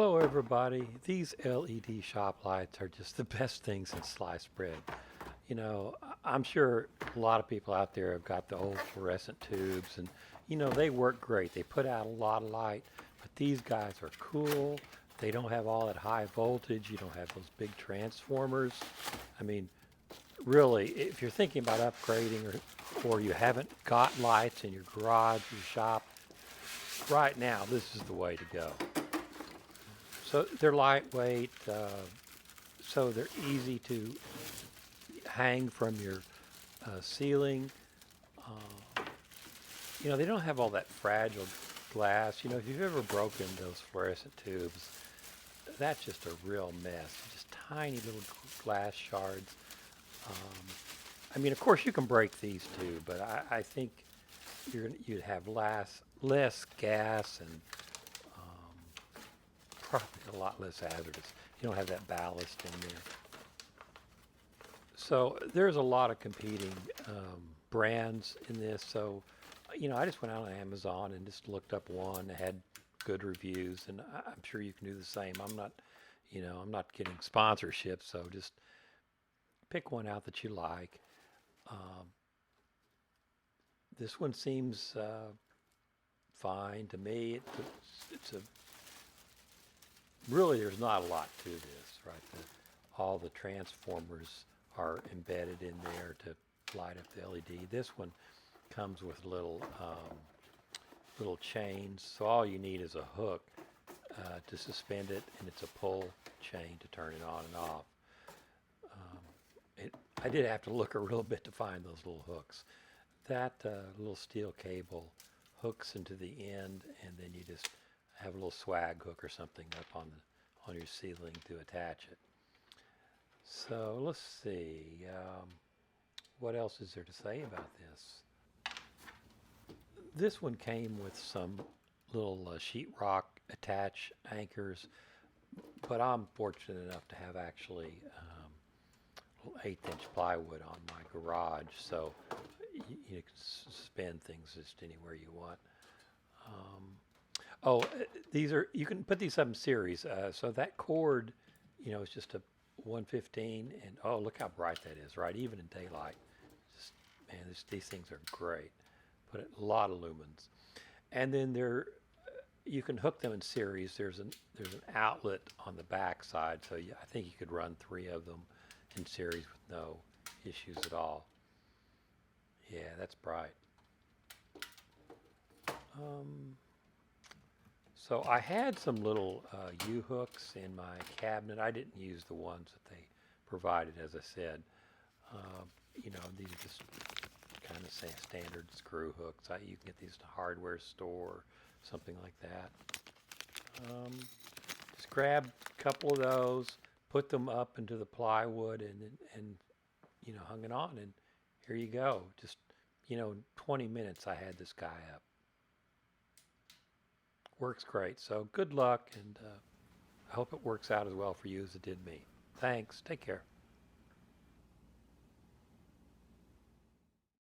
Hello everybody. These LED shop lights are just the best things in sliced bread. I'm sure a lot of people out there have got the old fluorescent tubes and they work great. They put out a lot of light, but these guys are cool. They don't have all that high voltage. You don't have those big transformers. I mean, really, if you're thinking about upgrading or you haven't got lights in your garage, your shop, right now, this is the way to go. So they're lightweight, so they're easy to hang from your ceiling. Uh, they don't have all that fragile glass. If you've ever broken those fluorescent tubes, that's just a real mess. Just tiny little glass shards. Of course, you can break these too, but I think you'd have less gas and probably a lot less hazardous. You don't have that ballast in there. So there's a lot of competing brands in this. So, I just went out on Amazon and just looked up one that had good reviews, and I'm sure you can do the same. I'm not getting sponsorship, so just pick one out that you like. Um, this one seems fine to me. It's a really, there's not a lot to this, right? All the transformers are embedded in there to light up the LED. This one comes with little chains, so all you need is a hook to suspend it, and it's a pull chain to turn it on and off. I did have to look a little bit to find those little hooks. That little steel cable hooks into the end, and then you just have a little swag hook or something up on your ceiling to attach it. So let's see, what else is there to say about this? This one came with some little sheetrock attach anchors, but I'm fortunate enough to have actually 1/8-inch plywood on my garage, so you can suspend things just anywhere you want. You can put these up in series. So that cord, is just a 115, and oh, look how bright that is, right? Even in daylight. Just, man, these things are great. Put a lot of lumens. And then you can hook them in series. There's an outlet on the back side, so I think you could run 3 of them in series with no issues at all. Yeah, that's bright. So I had some little U-hooks in my cabinet. I didn't use the ones that they provided, as I said. These are just kind of standard screw hooks. You can get these at a hardware store, something like that. Just grab a couple of those, put them up into the plywood, and hung it on, and here you go. Just, in 20 minutes I had this guy up. Works great. So good luck, and I hope it works out as well for you as it did me. Thanks. Take care.